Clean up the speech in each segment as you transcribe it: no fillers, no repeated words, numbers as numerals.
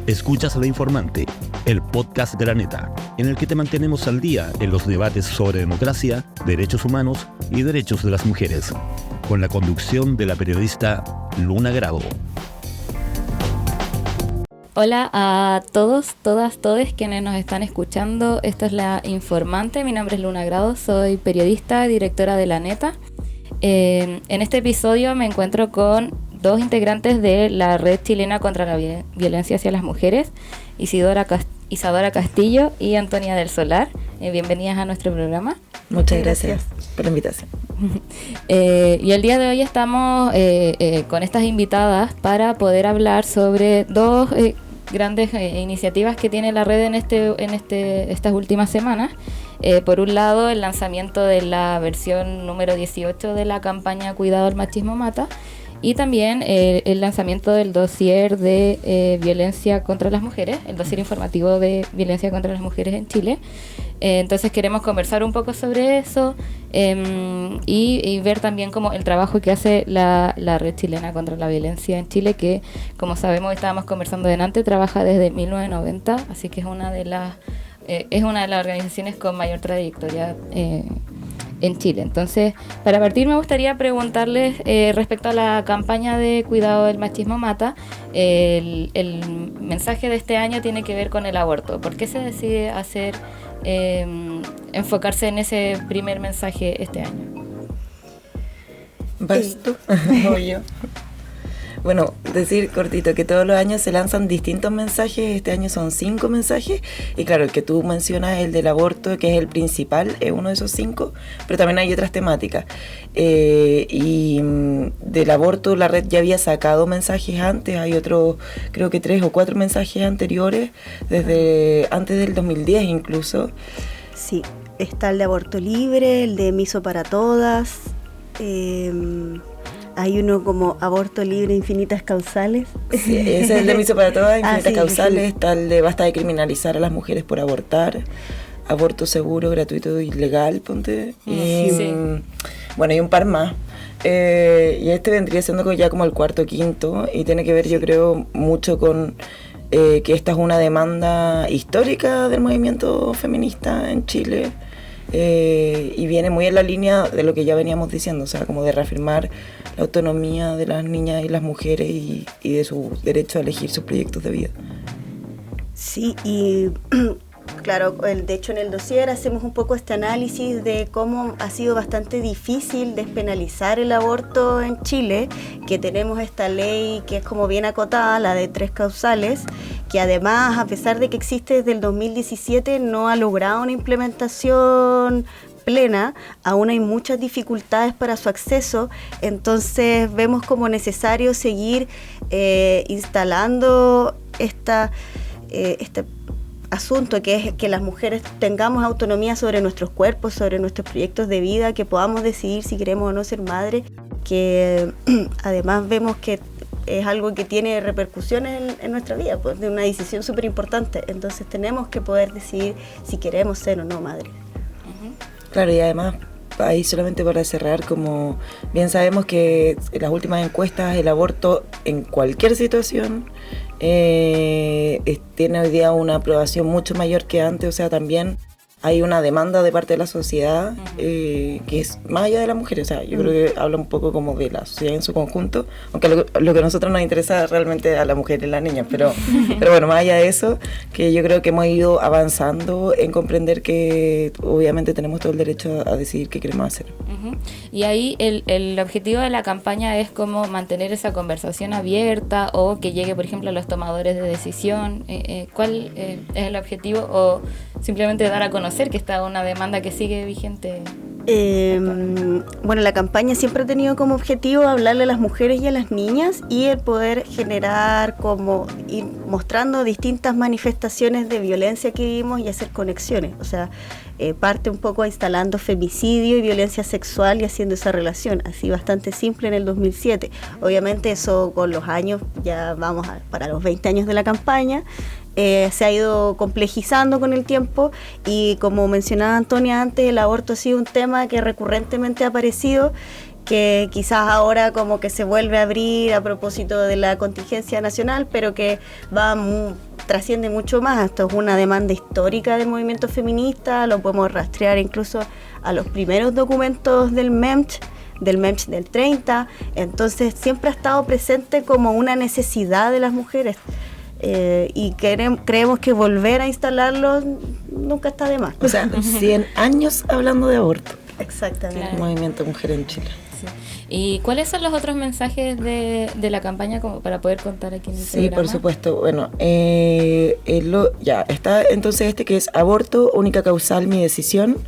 Escuchas a La Informante, el podcast de la neta, en el que te mantenemos al día en los debates sobre democracia, derechos humanos y derechos de las mujeres, con la conducción de la periodista Luna Grado. Hola a todos, todas, todes quienes nos están escuchando. Esta es La Informante, mi nombre es Luna Grado, soy periodista, directora de La Neta. En este episodio me encuentro con dos integrantes de la Red Chilena contra la Violencia hacia las Mujeres, Isadora Castillo y Antonia del Solar. Bienvenidas a nuestro programa. Muchas gracias por la invitación. Y el día de hoy estamos con estas invitadas para poder hablar sobre dos grandes iniciativas que tiene la red en estas últimas semanas. Por un lado, el lanzamiento de la versión número 18 de la campaña Cuidado al Machismo Mata, y también el lanzamiento del dossier de violencia contra las mujeres, el dossier informativo de violencia contra las mujeres en Chile. Entonces queremos conversar un poco sobre eso y ver también como el trabajo que hace la Red Chilena contra la Violencia en Chile, que como sabemos, estábamos conversando delante, trabaja desde 1990, así que es una de las organizaciones con mayor trayectoria en Chile. Entonces, para partir me gustaría preguntarles respecto a la campaña de Cuidado del Machismo Mata. El mensaje de este año tiene que ver con el aborto. ¿Por qué se decide enfocarse en ese primer mensaje este año? ¿Vas tú? ¿O yo? Bueno, decir cortito que todos los años se lanzan distintos mensajes. Este año son 5 mensajes, y claro, el que tú mencionas, el del aborto, que es el principal, es uno de esos 5, pero también hay otras temáticas. Y del aborto la red ya había sacado mensajes antes, hay otros, creo que 3 o 4 mensajes anteriores, desde antes del 2010 incluso. Sí, está el de aborto libre, el de miso para todas, hay uno como aborto libre, infinitas causales. Sí, ese es el de miso para todas, infinitas causales. Sí. Está el de basta de criminalizar a las mujeres por abortar, aborto seguro, gratuito y legal, ponte. Y, bueno, y un par más. Y este vendría siendo ya como el cuarto o quinto, y tiene que ver, yo creo, mucho con que esta es una demanda histórica del movimiento feminista en Chile. Y viene muy en la línea de lo que ya veníamos diciendo, o sea, como de reafirmar la autonomía de las niñas y las mujeres y de su derecho a elegir sus proyectos de vida. Sí, y claro, de hecho en el dossier hacemos un poco este análisis de cómo ha sido bastante difícil despenalizar el aborto en Chile, que tenemos esta ley que es como bien acotada, la de 3 causales, que además, a pesar de que existe desde el 2017, no ha logrado una implementación plena, aún hay muchas dificultades para su acceso. Entonces vemos como necesario seguir instalando este asunto, que es que las mujeres tengamos autonomía sobre nuestros cuerpos, sobre nuestros proyectos de vida, que podamos decidir si queremos o no ser madre, que además vemos que es algo que tiene repercusiones en nuestra vida, pues, de una decisión súper importante. Entonces tenemos que poder decidir si queremos ser o no madre. Claro, y además, ahí solamente para cerrar, como bien sabemos que en las últimas encuestas el aborto en cualquier situación tiene hoy día una aprobación mucho mayor que antes, o sea, también hay una demanda de parte de la sociedad que es más allá de las mujeres, o sea, yo creo que habla un poco como de la sociedad en su conjunto, aunque lo que a nosotros nos interesa realmente a la mujer y a las niñas, pero bueno, más allá de eso, que yo creo que hemos ido avanzando en comprender que obviamente tenemos todo el derecho a decidir qué queremos hacer. Y ahí el objetivo de la campaña es como mantener esa conversación abierta, o que llegue, por ejemplo, a los tomadores de decisión. ¿Cuál es el objetivo? ¿O simplemente dar a conocer que está una demanda que sigue vigente? Bueno, la campaña siempre ha tenido como objetivo hablarle a las mujeres y a las niñas, y el poder generar, como ir mostrando distintas manifestaciones de violencia que vivimos y hacer conexiones. O sea, parte un poco instalando femicidio y violencia sexual y haciendo esa relación, así bastante simple en el 2007. Obviamente eso con los años, ya vamos para los 20 años de la campaña, se ha ido complejizando con el tiempo, y como mencionaba Antonia antes, el aborto ha sido un tema que recurrentemente ha aparecido, que quizás ahora como que se vuelve a abrir a propósito de la contingencia nacional, pero que trasciende mucho más. Esto es una demanda histórica del movimiento feminista, lo podemos rastrear incluso a los primeros documentos del MEMCH del 30, entonces siempre ha estado presente como una necesidad de las mujeres. Y creemos que volver a instalarlo nunca está de más. O sea, 100 años hablando de aborto. Exactamente. Claro. El movimiento Mujer en Chile. Sí. ¿Y cuáles son los otros mensajes de la campaña como para poder contar aquí en el Sí, programa? por supuesto. Bueno, ya está entonces que es aborto, única causal, mi decisión,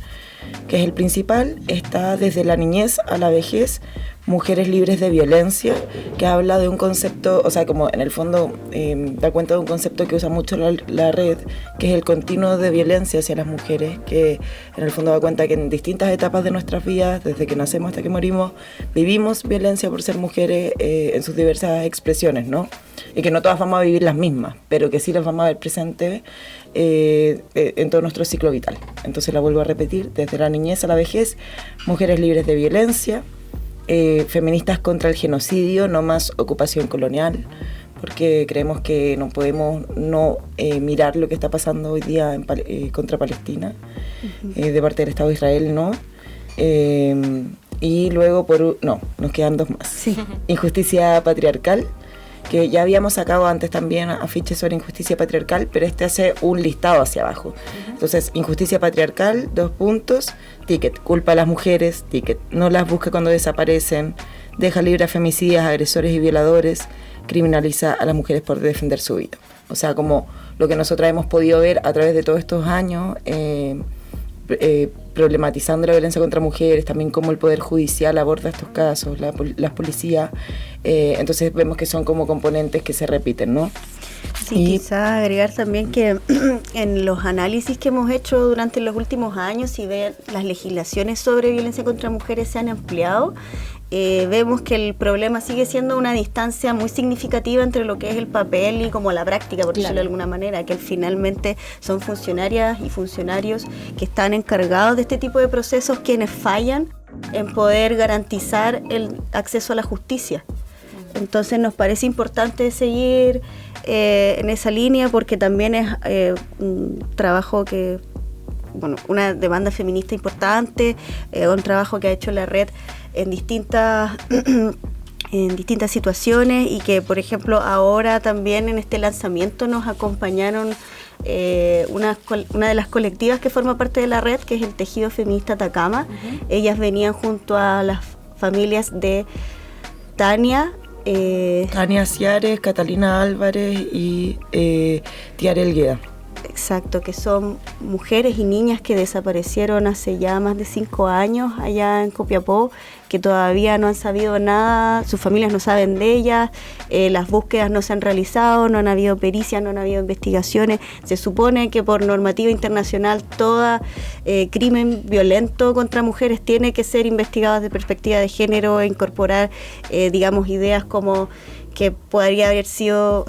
que es el principal. Está desde la niñez a la vejez, mujeres libres de violencia, que habla de un concepto, o sea, como en el fondo da cuenta de un concepto que usa mucho la red, que es el continuo de violencia hacia las mujeres, que en el fondo da cuenta que en distintas etapas de nuestras vidas, desde que nacemos hasta que morimos, vivimos violencia por ser mujeres en sus diversas expresiones, ¿no? Y que no todas vamos a vivir las mismas, pero que sí las vamos a ver presentes en todo nuestro ciclo vital. Entonces la vuelvo a repetir, desde la niñez a la vejez, mujeres libres de violencia, feministas contra el genocidio, no más ocupación colonial, porque creemos que no podemos mirar lo que está pasando hoy día contra Palestina, de parte del Estado de Israel, ¿no? Y luego, nos quedan dos más. Sí. Injusticia patriarcal, que ya habíamos sacado antes también afiches sobre injusticia patriarcal, pero hace un listado hacia abajo. Entonces, injusticia patriarcal, 2 puntos, ticket, culpa a las mujeres, ticket, no las busca cuando desaparecen, deja libre a femicidas, agresores y violadores, criminaliza a las mujeres por defender su vida. O sea, como lo que nosotras hemos podido ver a través de todos estos años, problematizando la violencia contra mujeres, también cómo el Poder Judicial aborda estos casos, las policías, entonces vemos que son como componentes que se repiten, ¿no? Sí, quizás agregar también que en los análisis que hemos hecho durante los últimos años, si ven las legislaciones sobre violencia contra mujeres se han ampliado, vemos que el problema sigue siendo una distancia muy significativa entre lo que es el papel y como la práctica, por decirlo de alguna manera, que finalmente son funcionarias y funcionarios que están encargados de este tipo de procesos quienes fallan en poder garantizar el acceso a la justicia. Entonces nos parece importante seguir en esa línea porque también es un trabajo que, una demanda feminista importante, un trabajo que ha hecho la red en distintas situaciones y que, por ejemplo, ahora también en este lanzamiento nos acompañaron una de las colectivas que forma parte de la red, que es el Tejido Feminista Atacama. Ellas venían junto a las familias de Tania Ciares, Catalina Álvarez y Tiare Elgueda. Exacto, que son mujeres y niñas que desaparecieron hace ya más de 5 años allá en Copiapó, que todavía no han sabido nada, sus familias no saben de ellas, las búsquedas no se han realizado, no han habido pericias, no han habido investigaciones. Se supone que por normativa internacional todo crimen violento contra mujeres tiene que ser investigado desde perspectiva de género e incorporar, ideas como que podría haber sido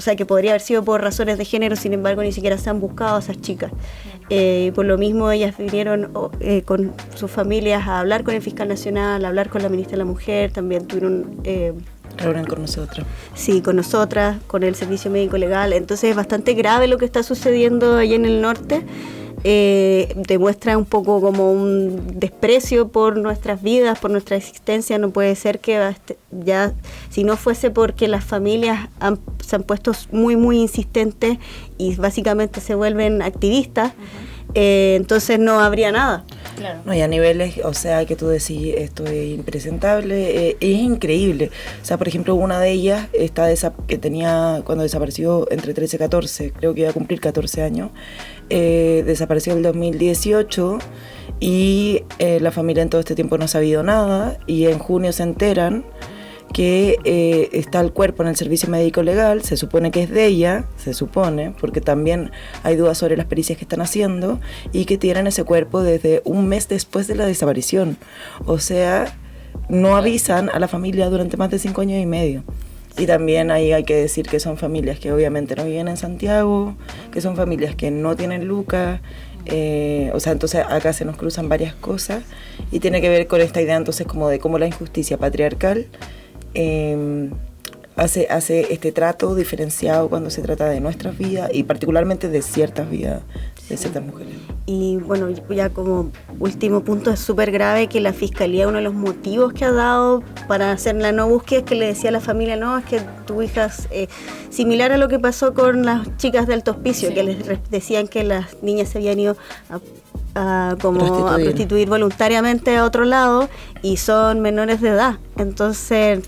por razones de género, sin embargo ni siquiera se han buscado a esas chicas. Por lo mismo ellas vinieron con sus familias a hablar con el fiscal nacional, a hablar con la ministra de la Mujer, también tuvieron reúnen con nosotras. Sí, con nosotras, con el servicio médico legal. Entonces es bastante grave lo que está sucediendo allá en el norte. Demuestra un poco como un desprecio por nuestras vidas, por nuestra existencia. No puede ser que ya, si no fuese porque las familias se han puesto muy, muy insistentes y básicamente se vuelven activistas, entonces no habría nada. Claro. No, y a niveles, o sea, que tú decís, esto es impresentable, es increíble. O sea, por ejemplo, una de ellas que tenía, cuando desapareció entre 13 y 14, creo que iba a cumplir 14 años, desapareció en el 2018 y la familia en todo este tiempo no ha sabido nada y en junio se enteran que está el cuerpo en el servicio médico legal, se supone que es de ella, porque también hay dudas sobre las pericias que están haciendo, y que tienen ese cuerpo desde un mes después de la desaparición. O sea, no avisan a la familia durante más de 5 años y medio. Y también ahí hay que decir que son familias que obviamente no viven en Santiago, que son familias que no tienen lucas, O sea, entonces acá se nos cruzan varias cosas y tiene que ver con esta idea entonces como de cómo la injusticia patriarcal hace este trato diferenciado cuando se trata de nuestras vidas y particularmente de ciertas vidas de ciertas mujeres. Y bueno, ya como último punto, es súper grave que la Fiscalía, uno de los motivos que ha dado para hacer la no búsqueda es que le decía a la familia, no, es que tu hija es similar a lo que pasó con las chicas de Alto Hospicio, que les decían que las niñas se habían ido a prostituir voluntariamente a otro lado y son menores de edad. Entonces,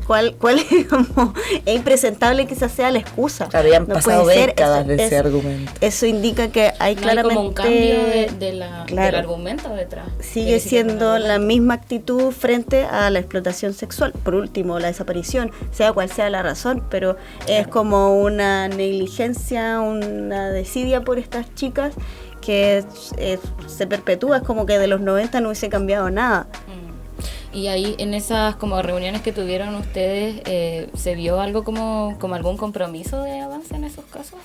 ¿cuál es como? Es impresentable que esa sea la excusa. Claro, ya han pasado décadas de ese argumento. Eso indica que hay claramente como un cambio del argumento detrás. Sigue siendo la misma actitud frente a la explotación sexual. Por último, la desaparición, sea cual sea la razón, pero es como una negligencia, una desidia por estas chicas que se perpetúa. Es como que de los 90 no hubiese cambiado nada. Y ahí en esas como reuniones que tuvieron ustedes, ¿se vio algo como algún compromiso de avance en esos casos?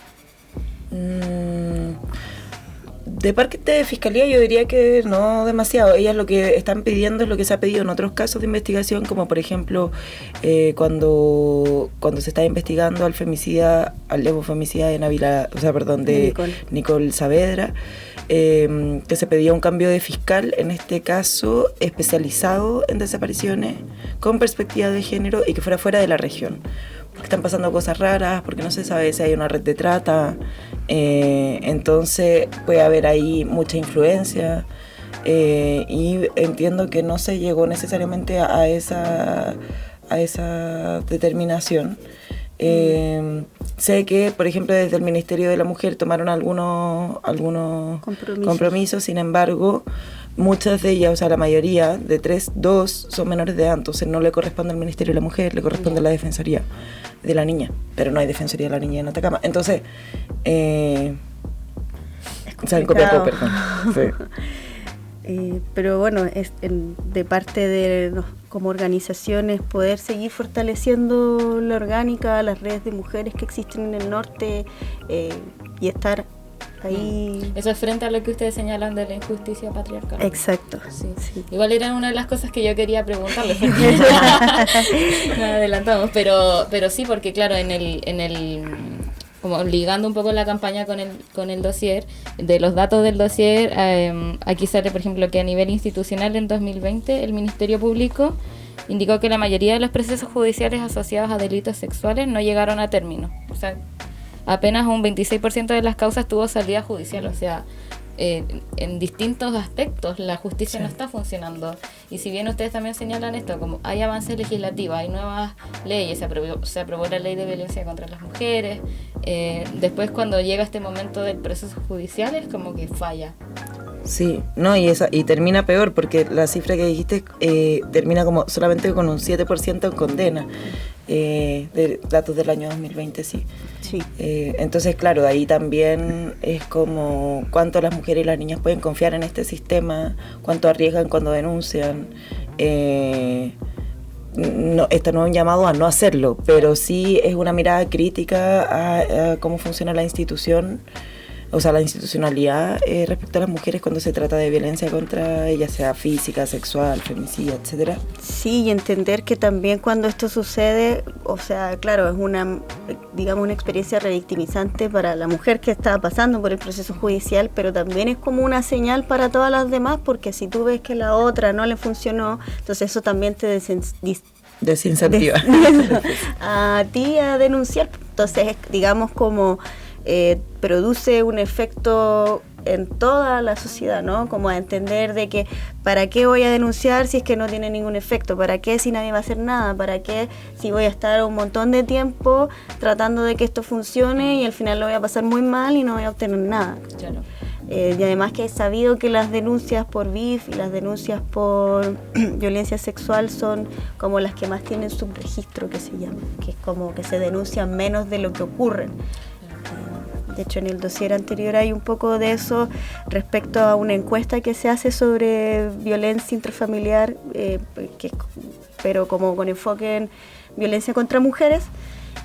De parte de Fiscalía yo diría que no demasiado. Ellas lo que están pidiendo es lo que se ha pedido en otros casos de investigación, como por ejemplo cuando se está investigando al levofemicida de de Nicole Saavedra, que se pedía un cambio de fiscal, en este caso especializado en desapariciones con perspectiva de género y que fuera de la región, porque están pasando cosas raras, porque no se sabe si hay una red de trata, entonces puede haber ahí mucha influencia, y entiendo que no se llegó necesariamente a esa determinación. Sé que, por ejemplo, desde el Ministerio de la Mujer tomaron algunos compromisos, sin embargo, muchas de ellas, o sea, la mayoría, de 2 son menores de edad, entonces no le corresponde al Ministerio de la Mujer, le corresponde a la Defensoría de la Niña, pero no hay Defensoría de la Niña en Atacama. Entonces, o sea, en Copiapó, perdón. Sí. Pero bueno, de parte de como organizaciones poder seguir fortaleciendo la orgánica, las redes de mujeres que existen en el norte, y estar ahí. Eso es frente a lo que ustedes señalan de la injusticia patriarcal. Exacto. Sí. Igual era una de las cosas que yo quería preguntarles. Nos adelantamos, pero sí, porque claro, en el como ligando un poco la campaña con el dossier, de los datos del dossier, aquí sale, por ejemplo, que a nivel institucional en 2020 el Ministerio Público indicó que la mayoría de los procesos judiciales asociados a delitos sexuales no llegaron a término. O sea, apenas un 26% de las causas tuvo salida judicial, o sea, en distintos aspectos la justicia no está funcionando. Y si bien ustedes también señalan esto, como hay avances legislativos, hay nuevas leyes, se aprobó la ley de violencia contra las mujeres, después cuando llega este momento del proceso judicial es como que falla. Sí, no, y termina peor, porque la cifra que dijiste termina como solamente con un 7% en condena, de datos del año 2020, sí. Entonces, claro, ahí también es como cuánto las mujeres y las niñas pueden confiar en este sistema, cuánto arriesgan cuando denuncian. Esto no es un llamado a no hacerlo, pero sí es una mirada crítica a cómo funciona la institución, o sea, la institucionalidad respecto a las mujeres cuando se trata de violencia contra ellas, sea física, sexual, femicida, etcétera. Sí, y entender que también cuando esto sucede, o sea, claro, es una experiencia revictimizante para la mujer que está pasando por el proceso judicial, pero también es como una señal para todas las demás, porque si tú ves que la otra no le funcionó, entonces eso también te desincentiva a ti a denunciar. Entonces, digamos, como produce un efecto en toda la sociedad, ¿no? Como a entender de que ¿para qué voy a denunciar si es que no tiene ningún efecto? ¿Para qué si nadie va a hacer nada? ¿Para qué si voy a estar un montón de tiempo tratando de que esto funcione y al final lo voy a pasar muy mal y no voy a obtener nada? Claro. Y además que he sabido que las denuncias por BIF y las denuncias por violencia sexual son como las que más tienen subregistro, que se llama, que es como que se denuncian menos de lo que ocurren. De hecho, en el dossier anterior hay un poco de eso respecto a una encuesta que se hace sobre violencia intrafamiliar, pero como con enfoque en violencia contra mujeres.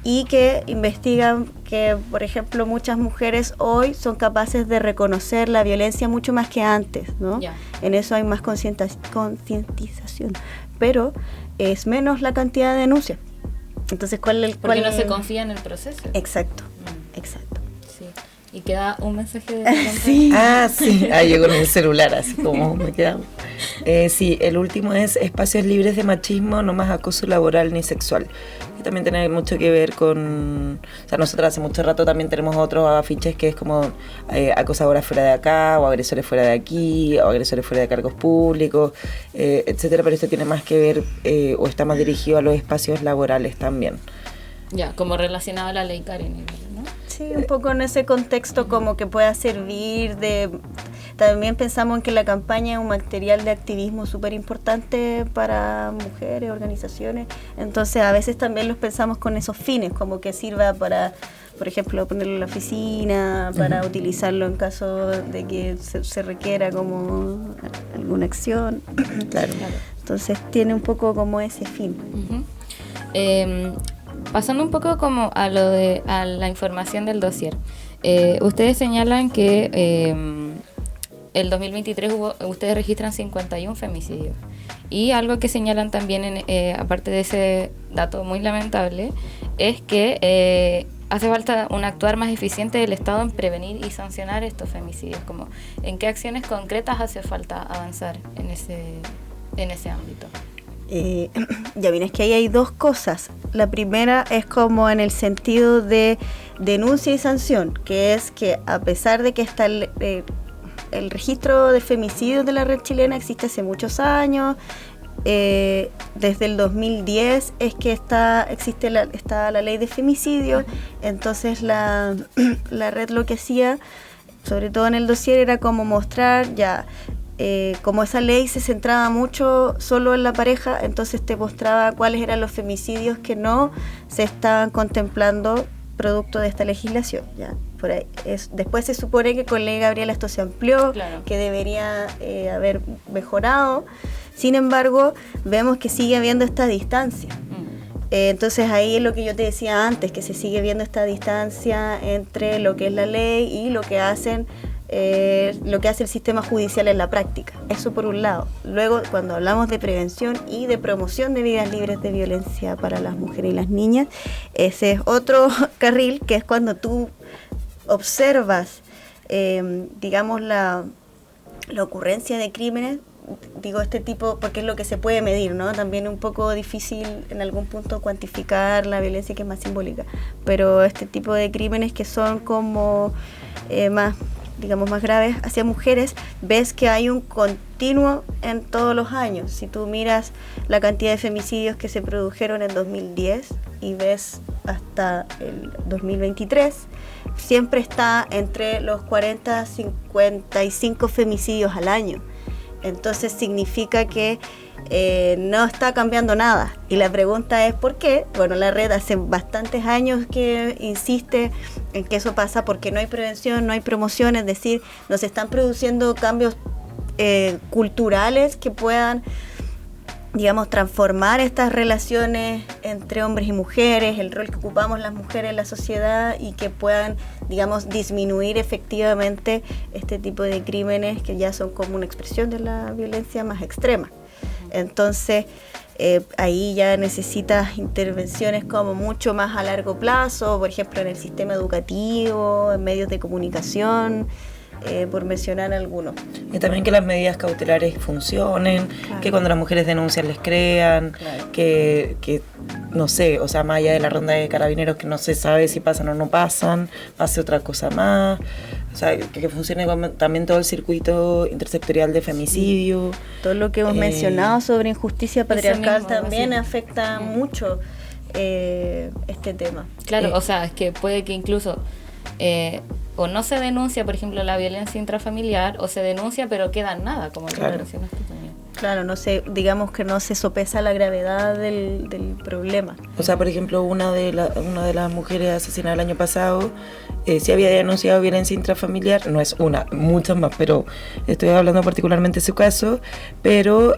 y que investigan que, por ejemplo, muchas mujeres hoy son capaces de reconocer la violencia mucho más que antes, ¿no? Yeah. En eso hay más concientización, pero es menos la cantidad de denuncias. Entonces, porque no se confía en el proceso. Exacto, exacto. Sí. Y queda un mensaje de sí. Sí. Llegó en el celular, así como me quedamos. Sí, el último es espacios libres de machismo, no más acoso laboral ni sexual. Que también tiene mucho que ver con... O sea, nosotros hace mucho rato también tenemos otros afiches que es como acosadoras fuera de acá, o agresores fuera de aquí, o agresores fuera de cargos públicos, etcétera. Pero esto tiene más que ver, o está más dirigido a los espacios laborales también. Ya, como relacionado a la ley Karen, ¿no? Sí, un poco en ese contexto como que pueda servir de... También pensamos en que la campaña es un material de activismo súper importante para mujeres, organizaciones. Entonces a veces también los pensamos con esos fines, como que sirva para, por ejemplo, ponerlo en la oficina, para utilizarlo en caso de que se requiera como alguna acción. Claro. Entonces tiene un poco como ese fin. Pasando un poco como a la información del dossier. Ustedes señalan que el 2023 ustedes registran 51 femicidios. Y algo que señalan también, aparte de ese dato muy lamentable, es que hace falta un actuar más eficiente del Estado en prevenir y sancionar estos femicidios. Como, ¿en qué acciones concretas hace falta avanzar en ese ámbito? Ya bien, es que ahí hay dos cosas. La primera es como en el sentido de denuncia y sanción, que es que a pesar de que está el registro de femicidios de la red chilena existe hace muchos años, desde el 2010 es que está la ley de femicidio. Entonces la red lo que hacía, sobre todo en el dossier, era como mostrar ya, como esa ley se centraba mucho solo en la pareja, entonces te mostraba cuáles eran los femicidios que no se estaban contemplando producto de esta legislación. Ya, por ahí después se supone que con ley Gabriela esto se amplió, claro, que debería haber mejorado. Sin embargo, vemos que sigue habiendo esta distancia. Entonces ahí es lo que yo te decía antes, que se sigue viendo esta distancia entre lo que es la ley y lo que hace el sistema judicial en la práctica. Eso por un lado. Luego, cuando hablamos de prevención y de promoción de vidas libres de violencia para las mujeres y las niñas, ese es otro carril, que es cuando tú observas, digamos, la ocurrencia de crímenes. Digo este tipo porque es lo que se puede medir, ¿no? También es un poco difícil en algún punto cuantificar la violencia, que es más simbólica, pero este tipo de crímenes que son como más graves hacia mujeres, ves que hay un continuo en todos los años. Si tú miras la cantidad de femicidios que se produjeron en 2010 y ves hasta el 2023, siempre está entre los 40 a 55 femicidios al año. Entonces significa que no está cambiando nada. Y la pregunta es ¿por qué? Bueno, la red hace bastantes años que insiste en que eso pasa porque no hay prevención, no hay promoción, es decir, no se están produciendo cambios culturales que puedan, digamos, transformar estas relaciones entre hombres y mujeres, el rol que ocupamos las mujeres en la sociedad, y que puedan, digamos, disminuir efectivamente este tipo de crímenes que ya son como una expresión de la violencia más extrema. Entonces, ahí ya necesitas intervenciones como mucho más a largo plazo, por ejemplo, en el sistema educativo, en medios de comunicación, por mencionar algunos. Y también que las medidas cautelares funcionen, claro, que cuando las mujeres denuncian les crean, claro, que no sé, o sea, más allá de la ronda de carabineros que no se sabe si pasan o no pasan, pase otra cosa más, o sea, que funcione también todo el circuito intersectorial de femicidio. Sí. Todo lo que hemos mencionado sobre injusticia patriarcal mismo, también afecta mucho este tema. Claro, o sea, es que puede que incluso o no se denuncia, por ejemplo, la violencia intrafamiliar, o se denuncia pero queda en nada, como lo mencionaste también. Claro, no se, digamos que no se sopesa la gravedad del problema. O sea, por ejemplo, una de las mujeres asesinadas el año pasado sí había denunciado violencia intrafamiliar, no es una, muchas más, pero estoy hablando particularmente de su caso, pero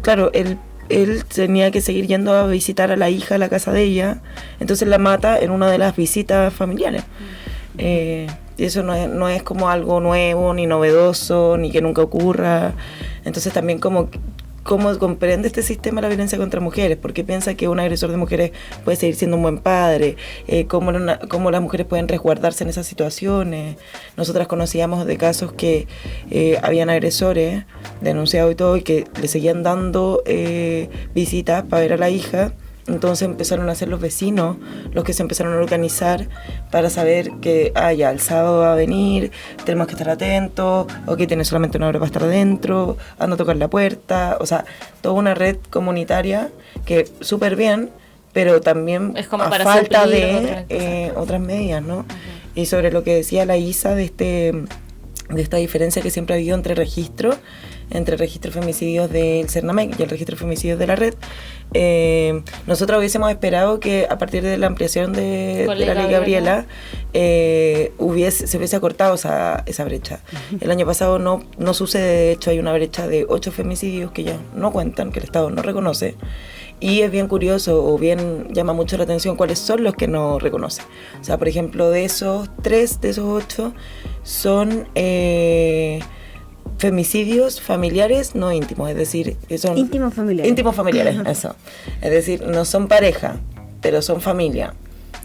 claro, él tenía que seguir yendo a visitar a la hija a la casa de ella, entonces la mata en una de las visitas familiares. Y eso no es como algo nuevo, ni novedoso, ni que nunca ocurra. Entonces también cómo comprende este sistema la violencia contra mujeres, porque piensa que un agresor de mujeres puede seguir siendo un buen padre, cómo las mujeres pueden resguardarse en esas situaciones. Nosotras conocíamos de casos que habían agresores denunciados y todo, y que le seguían dando visitas para ver a la hija. Entonces empezaron a ser los vecinos los que se empezaron a organizar para saber que ya el sábado va a venir, tenemos que estar atentos, o que tiene solamente una hora para estar adentro, anda a tocar la puerta, o sea, toda una red comunitaria que súper bien, pero también es como a para falta de otras medidas, ¿no? Y sobre lo que decía la Isa de esta diferencia que siempre ha habido entre registros femicidios del CERNAMEC y el registro de femicidios de la red, nosotros hubiésemos esperado que a partir de la ampliación de la ley Gabriela se hubiese acortado esa brecha. El año pasado no sucede, de hecho hay una brecha de 8 femicidios que ya no cuentan, que el Estado no reconoce, y es bien curioso o bien llama mucho la atención cuáles son los que no reconoce. O sea, por ejemplo, de esos 3 de esos 8 son femicidios familiares no íntimos, es decir, que son íntimos familiares, eso. Es decir, no son pareja, pero son familia.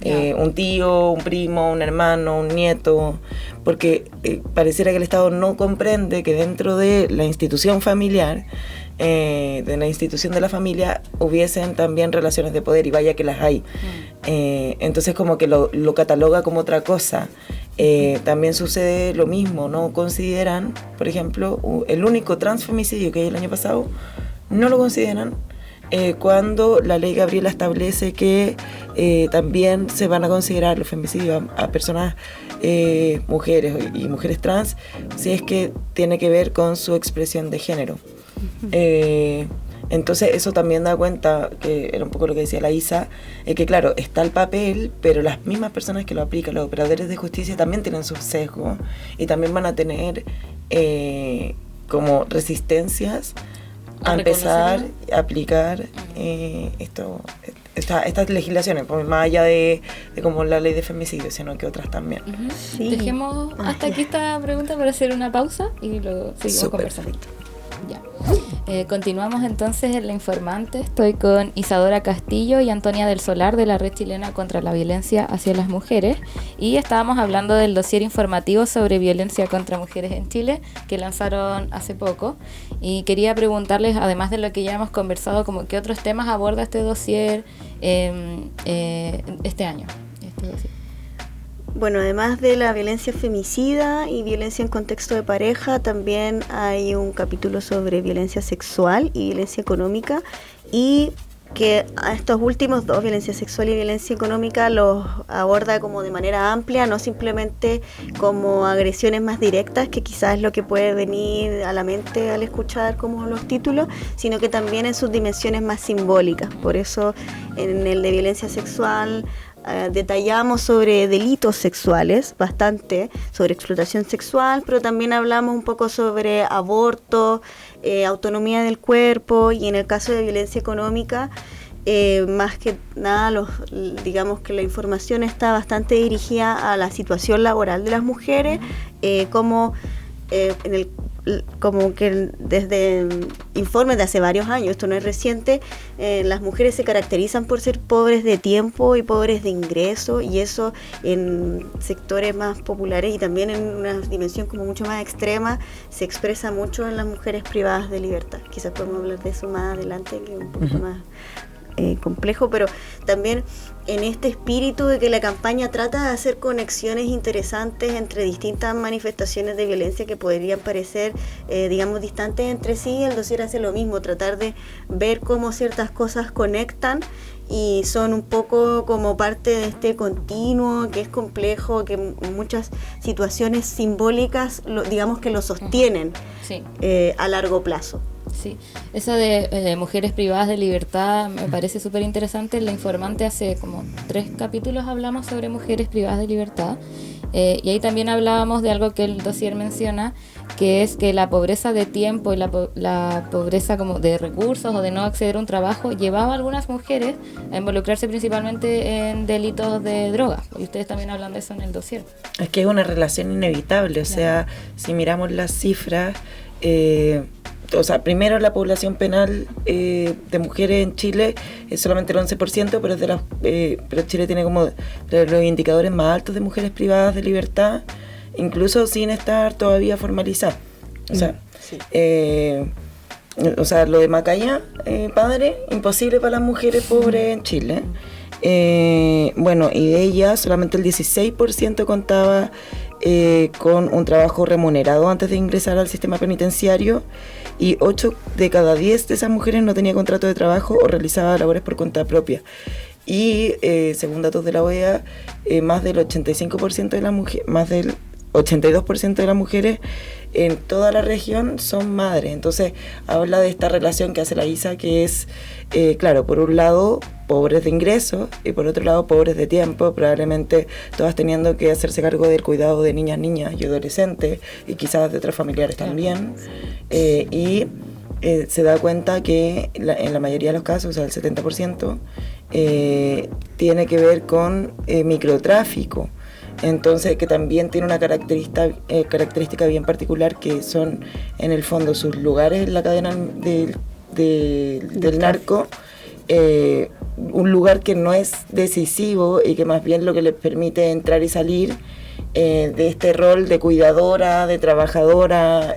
Un tío, un primo, un hermano, un nieto, porque pareciera que el Estado no comprende que dentro de la institución familiar, de la institución de la familia, hubiesen también relaciones de poder, y vaya que las hay. Entonces como que lo cataloga como otra cosa. También sucede lo mismo, no consideran, por ejemplo, el único transfemicidio que hay el año pasado, no lo consideran cuando la ley Gabriela establece que también se van a considerar los femicidios a personas, mujeres y mujeres trans, si es que tiene que ver con su expresión de género. Entonces eso también da cuenta, que era un poco lo que decía la Isa, que claro, está el papel, pero las mismas personas que lo aplican, los operadores de justicia, también tienen sus sesgos y también van a tener como resistencias a empezar a aplicar estas legislaciones, pues, más allá de como la ley de femicidio, sino que otras también. Sí. Dejemos hasta aquí esta pregunta para hacer una pausa y luego seguimos conversando. Ya. Continuamos entonces en La Informante. Estoy con Isadora Castillo y Antonia del Solar de la Red Chilena contra la Violencia hacia las Mujeres, y estábamos hablando del dossier informativo sobre violencia contra mujeres en Chile que lanzaron hace poco, y quería preguntarles, además de lo que ya hemos conversado, como qué otros temas aborda este dossier este año, este dossier. Bueno, además de la violencia femicida y violencia en contexto de pareja, también hay un capítulo sobre violencia sexual y violencia económica, y que a estos últimos dos, violencia sexual y violencia económica, los aborda como de manera amplia, no simplemente como agresiones más directas, que quizás es lo que puede venir a la mente al escuchar como los títulos, sino que también en sus dimensiones más simbólicas. Por eso en el de violencia sexual detallamos sobre delitos sexuales, bastante, sobre explotación sexual, pero también hablamos un poco sobre aborto, autonomía del cuerpo, y en el caso de violencia económica, más que nada, digamos que la información está bastante dirigida a la situación laboral de las mujeres, como que desde informes de hace varios años, esto no es reciente, las mujeres se caracterizan por ser pobres de tiempo y pobres de ingreso, y eso en sectores más populares y también en una dimensión como mucho más extrema se expresa mucho en las mujeres privadas de libertad. Quizás podemos hablar de eso más adelante, que es un poquito más complejo, pero también en este espíritu de que la campaña trata de hacer conexiones interesantes entre distintas manifestaciones de violencia que podrían parecer, digamos, distantes entre sí. El dossier hace lo mismo, tratar de ver cómo ciertas cosas conectan y son un poco como parte de este continuo que es complejo, que muchas situaciones simbólicas, digamos que lo sostienen a largo plazo. Sí, eso de mujeres privadas de libertad me parece súper interesante. En La Informante hace como 3 capítulos hablamos sobre mujeres privadas de libertad, Y ahí también hablábamos de algo que el dossier menciona, que es que la pobreza de tiempo y la pobreza como de recursos o de no acceder a un trabajo llevaba a algunas mujeres a involucrarse principalmente en delitos de droga. Y ustedes también hablan de eso en el dossier. Es que es una relación inevitable, o sea, si miramos las cifras, o sea, primero la población penal de mujeres en Chile es solamente el 11%, pero pero Chile tiene como de los indicadores más altos de mujeres privadas de libertad, incluso sin estar todavía formalizada. O sea, sí. Lo de Macaya, padre, imposible para las mujeres pobres en Chile. Bueno, y de ellas solamente el 16% contaba con un trabajo remunerado antes de ingresar al sistema penitenciario, y 8 de cada 10 de esas mujeres no tenía contrato de trabajo o realizaba labores por cuenta propia. Y según datos de la OEA, más del 85% de las mujeres, más del 82% de las mujeres en toda la región son madres. Entonces habla de esta relación que hace la ISA, que es, claro, por un lado pobres de ingresos y por otro lado pobres de tiempo, probablemente todas teniendo que hacerse cargo del cuidado de niñas y adolescentes y quizás de otros familiares también. Se da cuenta que en la mayoría de los casos, o sea, el 70%, tiene que ver con microtráfico. Entonces, que también tiene una característica bien particular, que son en el fondo sus lugares en la cadena del narco, un lugar que no es decisivo y que más bien lo que les permite entrar y salir de este rol de cuidadora, de trabajadora.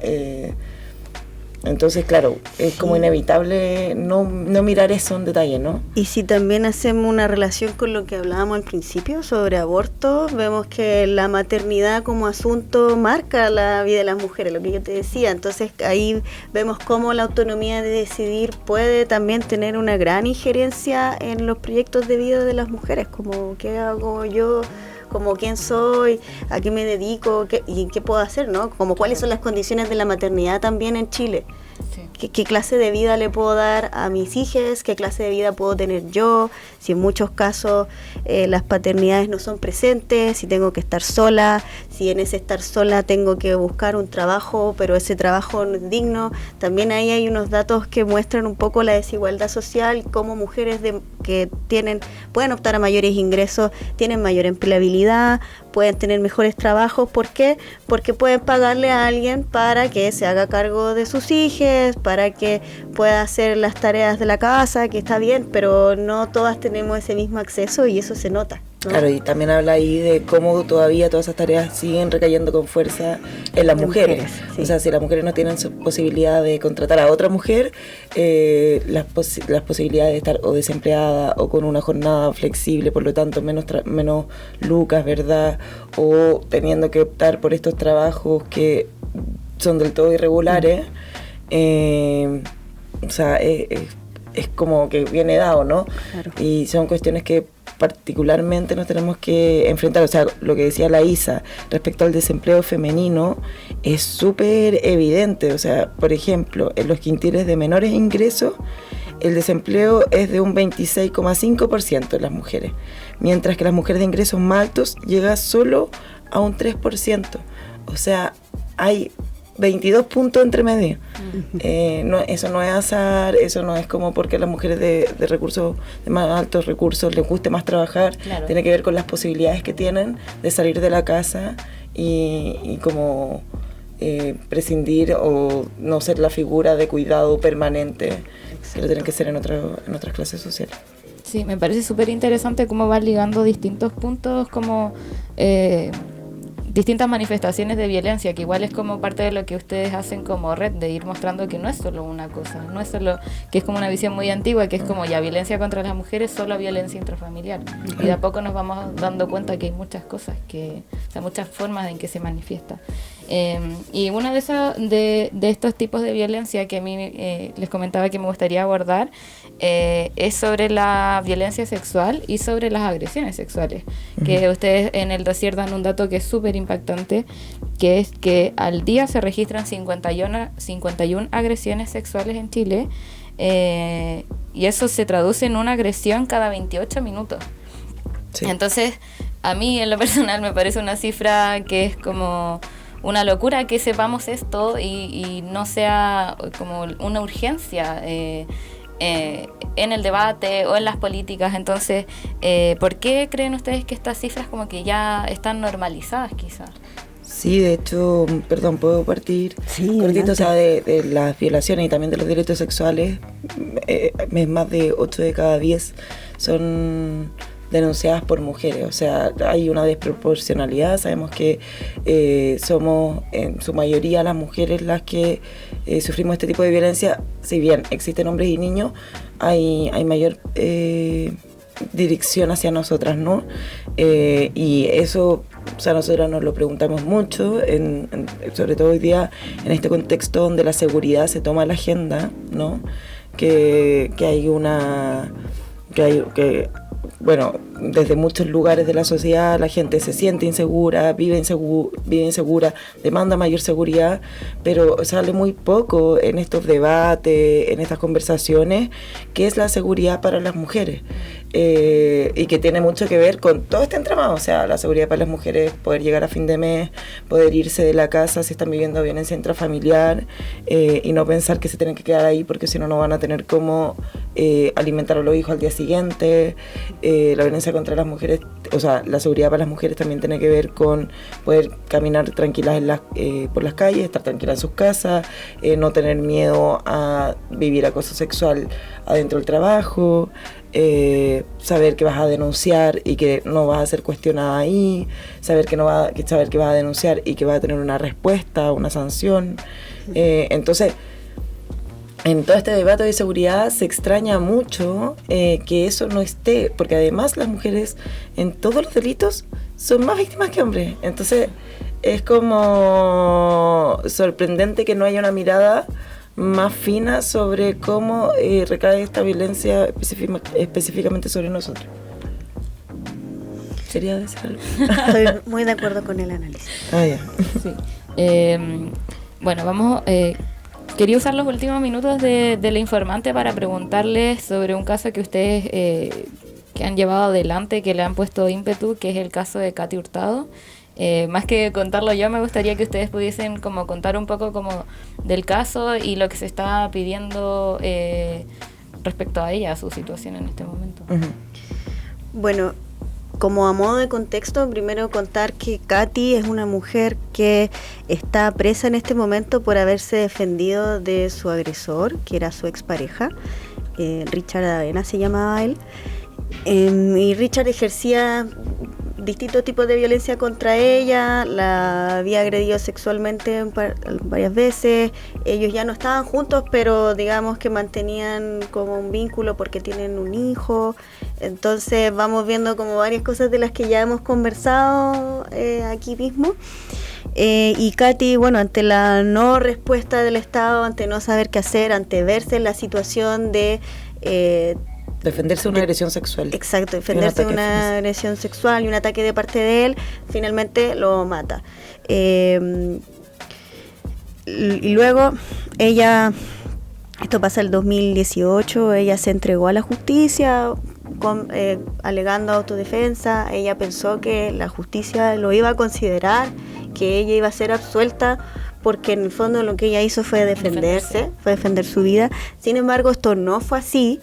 Entonces, claro, es como inevitable no mirar eso en detalle, ¿no? Y si también hacemos una relación con lo que hablábamos al principio sobre aborto, vemos que la maternidad como asunto marca la vida de las mujeres, lo que yo te decía. Entonces ahí vemos cómo la autonomía de decidir puede también tener una gran injerencia en los proyectos de vida de las mujeres, como qué hago yo, como quién soy, a qué me dedico y qué puedo hacer, ¿no? Como cuáles son las condiciones de la maternidad también en Chile. Sí. ¿Qué clase de vida le puedo dar a mis hijas? ¿Qué clase de vida puedo tener yo? Si en muchos casos las paternidades no son presentes, si tengo que estar sola, si en ese estar sola tengo que buscar un trabajo, pero ese trabajo no es digno. También ahí hay unos datos que muestran un poco la desigualdad social, cómo mujeres que pueden optar a mayores ingresos, tienen mayor empleabilidad, pueden tener mejores trabajos. ¿Por qué? Porque pueden pagarle a alguien para que se haga cargo de sus hijos, para que pueda hacer las tareas de la casa, que está bien, pero no todas tenemos ese mismo acceso y eso se nota, ¿no? Claro, y también habla ahí de cómo todavía todas esas tareas siguen recayendo con fuerza en las mujeres. Sí. O sea, si las mujeres no tienen posibilidad de contratar a otra mujer, las posibilidades de estar o desempleada o con una jornada flexible, por lo tanto menos lucas, ¿verdad? O teniendo que optar por estos trabajos que son del todo irregulares, o sea, es como que viene dado, ¿no? Claro. Y son cuestiones que particularmente nos tenemos que enfrentar. O sea, lo que decía la Isa respecto al desempleo femenino es súper evidente. O sea, por ejemplo, en los quintiles de menores ingresos, el desempleo es de un 26,5% en las mujeres, mientras que las mujeres de ingresos más altos llega solo a un 3%. O sea, hay 22 puntos entre medio. Eso no es azar, eso no es como porque a las mujeres de más altos recursos les guste más trabajar. Claro. Tiene que ver con las posibilidades que tienen de salir de la casa y como prescindir o no ser la figura de cuidado permanente. Exacto. Que lo tienen que ser en otras clases sociales. Sí, me parece súper interesante cómo van ligando distintos puntos, como distintas manifestaciones de violencia, que igual es como parte de lo que ustedes hacen como red, de ir mostrando que no es solo una cosa, no es solo, que es como una visión muy antigua, que es como ya violencia contra las mujeres, solo violencia intrafamiliar. Y de a poco nos vamos dando cuenta que hay muchas cosas, o sea, muchas formas en que se manifiesta. Y una de estos tipos de violencia que a mí les comentaba que me gustaría abordar es sobre la violencia sexual y sobre las agresiones sexuales, que ustedes en el dossier dan un dato que es súper impactante, que es que al día se registran 51 agresiones sexuales en Chile, y eso se traduce en una agresión cada 28 minutos. Sí. Entonces a mí en lo personal me parece una cifra que es como una locura que sepamos esto y no sea como una urgencia en el debate o en las políticas. Entonces, ¿por qué creen ustedes que estas cifras como que ya están normalizadas quizás? Sí, de hecho, perdón, ¿puedo partir? Sí, cortito, o sea, de las violaciones y también de los delitos sexuales, más de 8 de cada 10 son denunciadas por mujeres. O sea, hay una desproporcionalidad. Sabemos que somos en su mayoría las mujeres las que sufrimos este tipo de violencia. Si bien existen hombres y niños, hay mayor dirección hacia nosotras, ¿no? Y eso, o sea, nosotras nos lo preguntamos mucho, sobre todo hoy día en este contexto donde la seguridad se toma la agenda, ¿no? Que bueno, desde muchos lugares de la sociedad la gente se siente insegura, vive insegura, demanda mayor seguridad, pero sale muy poco en estos debates, en estas conversaciones, qué es la seguridad para las mujeres. Y que tiene mucho que ver con todo este entramado, o sea, la seguridad para las mujeres, poder llegar a fin de mes, poder irse de la casa si están viviendo violencia intrafamiliar, y no pensar que se tienen que quedar ahí porque si no, no van a tener cómo alimentar a los hijos al día siguiente. La violencia contra las mujeres, o sea, la seguridad para las mujeres también tiene que ver con poder caminar tranquilas por las calles, estar tranquilas en sus casas, no tener miedo a vivir acoso sexual adentro del trabajo, saber que vas a denunciar y que no vas a ser cuestionada ahí, saber que vas a denunciar y que vas a tener una respuesta, una sanción. Entonces, en todo este debate de seguridad se extraña mucho que eso no esté, porque además las mujeres en todos los delitos son más víctimas que hombres. Entonces es como sorprendente que no haya una mirada más fina sobre cómo recae esta violencia específicamente sobre nosotros. ¿Sería decir algo? Estoy muy de acuerdo con el análisis. Ya. Sí. Bueno, vamos... quería usar los últimos minutos de la informante para preguntarles sobre un caso que ustedes que han llevado adelante, que le han puesto ímpetu, que es el caso de Katy Hurtado. Más que contarlo yo, me gustaría que ustedes pudiesen como contar un poco como del caso y lo que se está pidiendo respecto a ella, a su situación en este momento. Uh-huh. Bueno, como a modo de contexto, primero contar que Katy es una mujer que está presa en este momento por haberse defendido de su agresor, que era su expareja, Richard Avena se llamaba él, y Richard ejercía distintos tipos de violencia contra ella, la había agredido sexualmente varias veces. Ellos ya no estaban juntos, pero digamos que mantenían como un vínculo porque tienen un hijo. Entonces vamos viendo como varias cosas de las que ya hemos conversado aquí mismo. Y Katy, bueno, ante la no respuesta del Estado, ante no saber qué hacer, ante verse en la situación de defenderse de una agresión sexual. Exacto, defenderse de una agresión sexual y un ataque de parte de él, finalmente lo mata. Y luego ella, esto pasa el 2018, ella se entregó a la justicia alegando autodefensa. Ella pensó que la justicia lo iba a considerar, que ella iba a ser absuelta, porque en el fondo lo que ella hizo fue defenderse, fue defender su vida. Sin embargo, esto no fue así.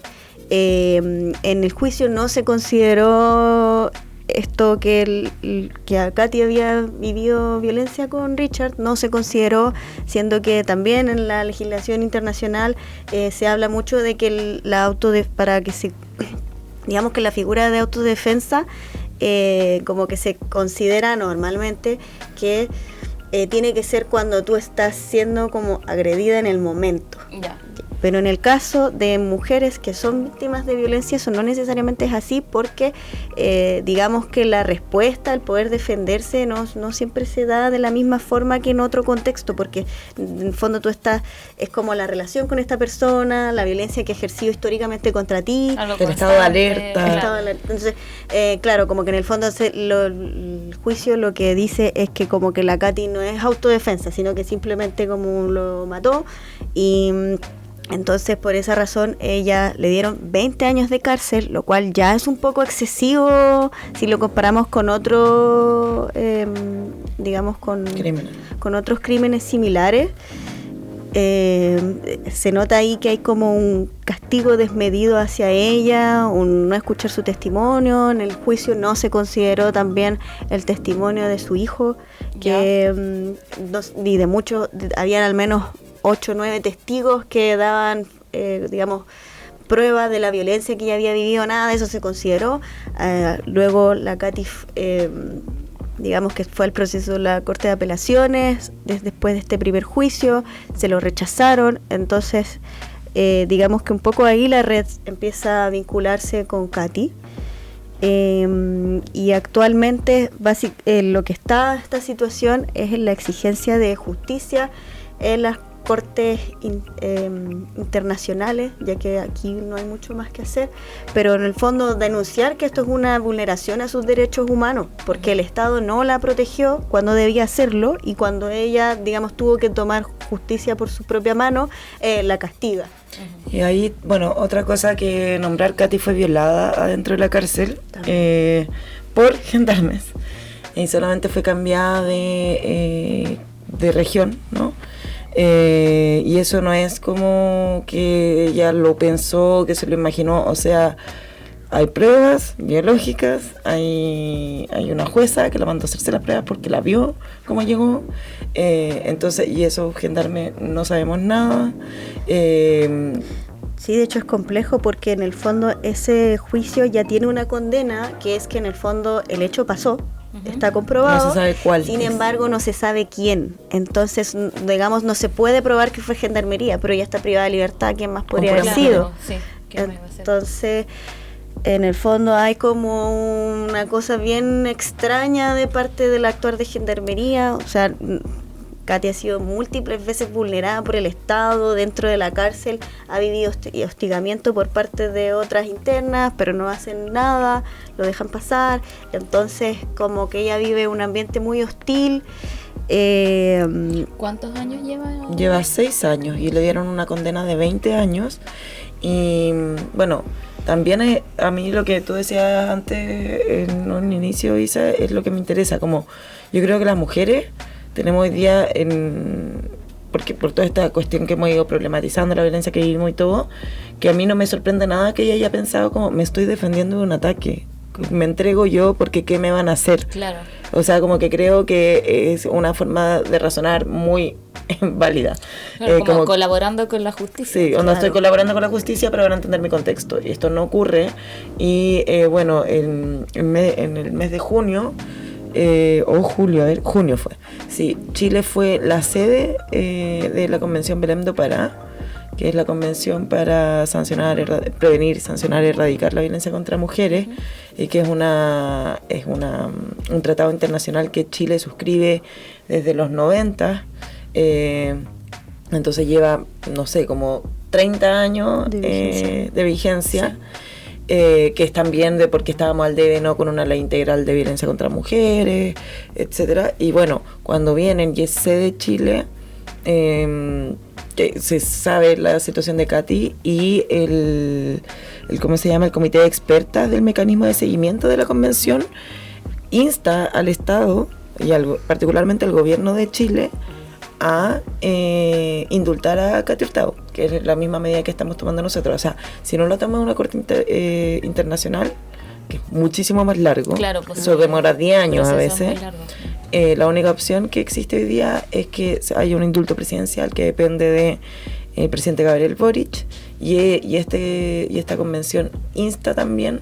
En el juicio no se consideró esto que a Katy había vivido violencia con Richard, no se consideró, siendo que también en la legislación internacional se habla mucho de que digamos que la figura de autodefensa como que se considera normalmente que tiene que ser cuando tú estás siendo como agredida en el momento. Ya. Pero en el caso de mujeres que son víctimas de violencia, eso no necesariamente es así, porque digamos que la respuesta, el poder defenderse, no siempre se da de la misma forma que en otro contexto, porque en el fondo es como la relación con esta persona, la violencia que ha ejercido históricamente contra ti, el estado de alerta. Entonces, claro, como que en el fondo el juicio lo que dice es que como que la Katy no es autodefensa, sino que simplemente como lo mató y Entonces, por esa razón, ella le dieron 20 años de cárcel, lo cual ya es un poco excesivo si lo comparamos con otros, digamos, con otros crímenes similares. Se nota ahí que hay como un castigo desmedido hacia ella, no escuchar su testimonio. En el juicio no se consideró también el testimonio de su hijo, que y de muchos, habían al menos 8 o 9 testigos que daban, digamos, prueba de la violencia que ella había vivido. Nada de eso se consideró. Luego la Katy, digamos que fue el proceso de la Corte de Apelaciones, después de este primer juicio, se lo rechazaron. Entonces, digamos que un poco ahí la red empieza a vincularse con Katy. Y actualmente lo que está esta situación es en la exigencia de justicia en las cortes internacionales, ya que aquí no hay mucho más que hacer, pero en el fondo denunciar que esto es una vulneración a sus derechos humanos, porque el Estado no la protegió cuando debía hacerlo, y cuando ella, digamos, tuvo que tomar justicia por su propia mano, la castiga. Y ahí, bueno, otra cosa que nombrar, Katy fue violada adentro de la cárcel por gendarmes, y solamente fue cambiada de región, ¿no? Y eso no es como que ella lo pensó, que se lo imaginó. O sea, hay pruebas biológicas, hay una jueza que la mandó a hacerse las pruebas porque la vio cómo llegó. Entonces, y eso, gendarme, no sabemos nada. Sí, de hecho es complejo porque en el fondo ese juicio ya tiene una condena, que es que en el fondo el hecho pasó. Está comprobado, no se sabe cuál. Sin embargo, no se sabe quién. Entonces, digamos, no se puede probar que fue gendarmería, pero ella está privada de libertad. ¿Quién más podría haber sido? Sí, entonces, en el fondo hay como una cosa bien extraña de parte del actuar de gendarmería. O sea, Katy ha sido múltiples veces vulnerada por el Estado dentro de la cárcel, ha vivido hostigamiento por parte de otras internas, pero no hacen nada, lo dejan pasar. Entonces, como que ella vive un ambiente muy hostil. ¿Cuántos años lleva? Lleva 6 años y le dieron una condena de 20 años. Y bueno, también a mí lo que tú decías antes en un inicio, Isa, es lo que me interesa. Como yo creo que las mujeres tenemos hoy día, porque por toda esta cuestión que hemos ido problematizando, la violencia que vivimos y todo, que a mí no me sorprende nada que ella haya pensado como, me estoy defendiendo de un ataque, me entrego yo porque ¿qué me van a hacer? Claro. O sea, como que creo que es una forma de razonar muy válida. Claro, como colaborando con la justicia. Sí, claro. Estoy colaborando con la justicia, pero van a entender mi contexto. Y esto no ocurre. Y bueno, en el mes de junio, o julio, junio fue. Sí, Chile fue la sede de la Convención Belém do Pará, que es la convención para prevenir, sancionar y erradicar la violencia contra mujeres, y que es un tratado internacional que Chile suscribe desde los 90. Entonces lleva, no sé, como 30 años de vigencia. Sí. Que es también de porque estábamos al debe, ¿no?, con una ley integral de violencia contra mujeres, etcétera. Y bueno, cuando vienen y es sede Chile, que se sabe la situación de Katy, y el ¿cómo se llama? El comité de expertas del mecanismo de seguimiento de la convención insta al Estado y particularmente al gobierno de Chile a indultar a Katy Hurtado, que es la misma medida que estamos tomando nosotros. O sea, si no lo toma una corte internacional, que es muchísimo más largo, claro, pues eso demora 10 años a veces, la única opción que existe hoy día es que haya un indulto presidencial que depende del presidente Gabriel Boric, y esta convención insta también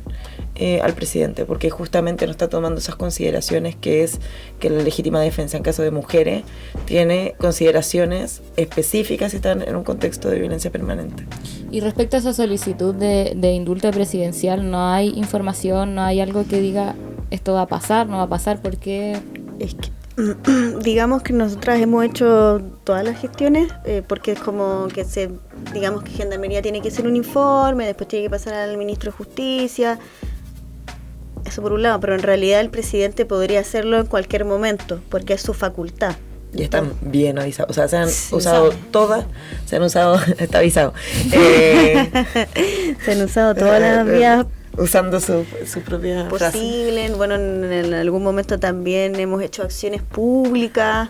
al presidente, porque justamente no está tomando esas consideraciones, que es que la legítima defensa en caso de mujeres tiene consideraciones específicas y están en un contexto de violencia permanente. Y respecto a esa solicitud de indulto presidencial, ¿no hay información, no hay algo que diga esto va a pasar, no va a pasar? Porque es que digamos que nosotras hemos hecho todas las gestiones, porque es como que digamos que Gendarmería tiene que hacer un informe, después tiene que pasar al ministro de Justicia. Eso por un lado, pero en realidad el presidente podría hacerlo en cualquier momento, porque es su facultad. Y están bien avisados. O sea, se han usado todas. Se han usado... Está avisado. Se han usado todas las vías usando su propia posible. Frase. Bueno, en algún momento también hemos hecho acciones públicas,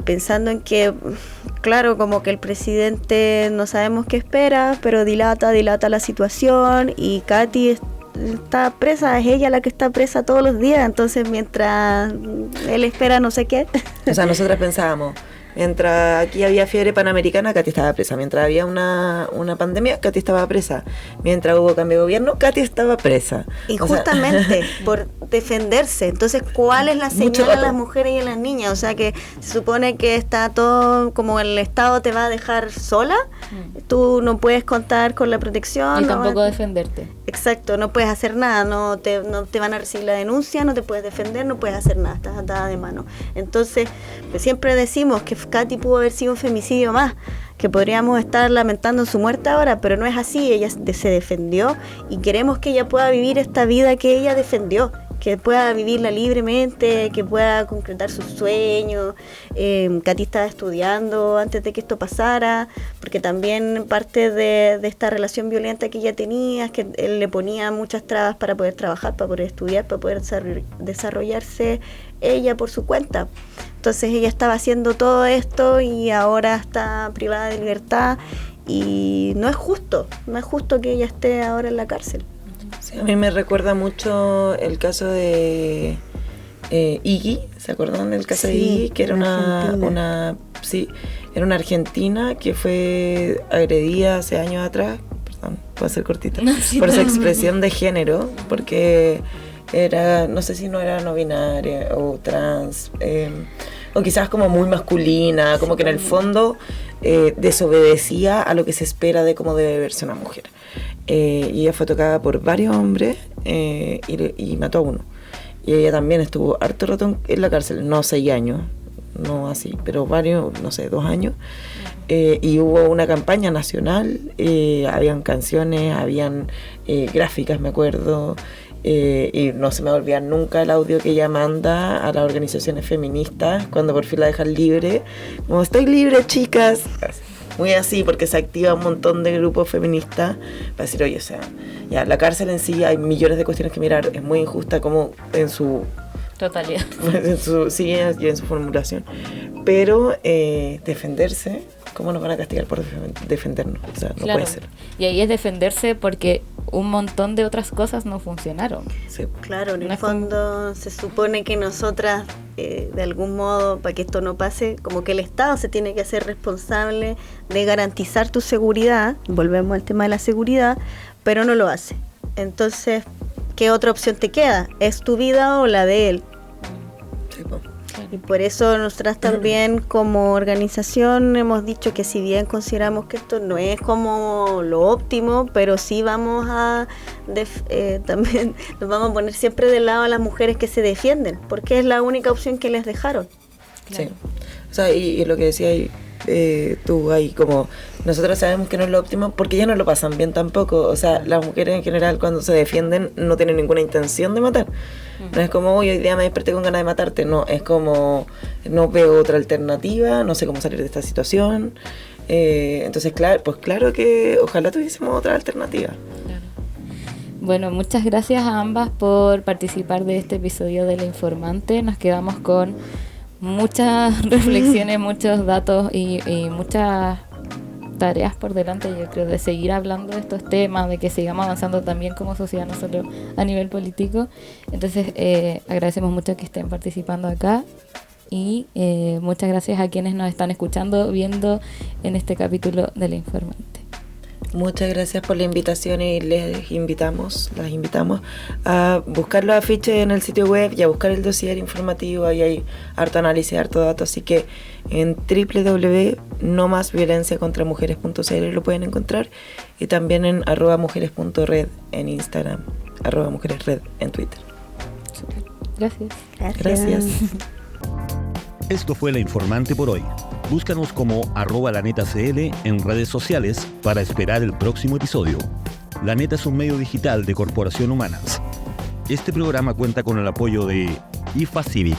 pensando en que, claro, como que el presidente no sabemos qué espera, pero dilata la situación, y Katy está presa, es ella la que está presa todos los días, entonces mientras él espera no sé qué. O sea, nosotras pensábamos, mientras aquí había fiebre panamericana, Katy estaba presa. Mientras había una pandemia, Katy estaba presa. Mientras hubo cambio de gobierno, Katy estaba presa. Y justamente por defenderse. Entonces, ¿cuál es la señal a las mujeres y a las niñas? O sea, que se supone que está todo como el Estado te va a dejar sola. Tú no puedes contar con la protección. Y tampoco defenderte. Exacto, no puedes hacer nada. No te van a recibir la denuncia, no te puedes defender, no puedes hacer nada. Estás atada de mano. Entonces, pues siempre decimos que Katy pudo haber sido un femicidio más, que podríamos estar lamentando su muerte ahora, pero no es así. Ella se defendió y queremos que ella pueda vivir esta vida que ella defendió, que pueda vivirla libremente, que pueda concretar sus sueños. Katy estaba estudiando antes de que esto pasara, porque también parte de esta relación violenta que ella tenía es que él le ponía muchas trabas para poder trabajar, para poder estudiar, para poder desarrollarse ella por su cuenta. Entonces ella estaba haciendo todo esto y ahora está privada de libertad, y no es justo que ella esté ahora en la cárcel. Sí, a mí me recuerda mucho el caso de Iggy, ¿se acuerdan del caso de Iggy? Que era una argentina que fue agredida hace años atrás, perdón, puedo ser cortita, por su expresión de género, porque era, no sé si no era no binaria o trans, o quizás como muy masculina, como que en el fondo desobedecía a lo que se espera de cómo debe verse una mujer. Y ella fue tocada por varios hombres y mató a uno. Y ella también estuvo harto rato en la cárcel, no 6 años, no así, pero varios, no sé, 2 años. Y hubo una campaña nacional, habían canciones, habían gráficas, me acuerdo. Y no se me va a olvidar nunca el audio que ella manda a las organizaciones feministas cuando por fin la dejan libre, como estoy libre, chicas, muy así, porque se activa un montón de grupos feministas para decir, oye, o sea, ya la cárcel en sí hay millones de cuestiones que mirar, es muy injusta como en su totalidad, sí, y en su formulación, pero defenderse, ¿cómo nos van a castigar por defendernos? O sea, no claro, puede ser. Y ahí es defenderse porque un montón de otras cosas no funcionaron. Sí. Claro, en el fondo se supone que nosotras, de algún modo, para que esto no pase, como que el Estado se tiene que hacer responsable de garantizar tu seguridad, volvemos al tema de la seguridad, pero no lo hace. Entonces, ¿qué otra opción te queda? ¿Es tu vida o la de él? Sí, pues. Y por eso nosotras también como organización hemos dicho que si bien consideramos que esto no es como lo óptimo, pero sí vamos a también nos vamos a poner siempre del lado a las mujeres que se defienden, porque es la única opción que les dejaron. Claro. Sí, o sea, y lo que decía ahí, tú ahí, como nosotros sabemos que no es lo óptimo porque ya no lo pasan bien tampoco. O sea, las mujeres en general cuando se defienden no tienen ninguna intención de matar. No es como, hoy día me desperté con ganas de matarte. No, es como, no veo otra alternativa, no sé cómo salir de esta situación. Entonces, claro que ojalá tuviésemos otra alternativa. Claro. Bueno, muchas gracias a ambas por participar de este episodio de La Informante. Nos quedamos con muchas reflexiones, muchos datos y muchas tareas por delante, yo creo, de seguir hablando de estos temas, de que sigamos avanzando también como sociedad nosotros a nivel político. Entonces agradecemos mucho que estén participando acá y muchas gracias a quienes nos están escuchando, viendo en este capítulo de La Informante. Muchas gracias por la invitación y las invitamos a buscar los afiches en el sitio web y a buscar el dossier informativo. Ahí hay harto análisis, harto dato, así que en www.nomasviolenciacontramujeres.cl lo pueden encontrar, y también en @mujeres.red en Instagram, @mujeresred en Twitter. Super. Gracias. Gracias. Esto fue La Informante por hoy. Búscanos como @lanetacl en redes sociales para esperar el próximo episodio. La Neta es un medio digital de Corporación Humanas. Este programa cuenta con el apoyo de IFA Civic.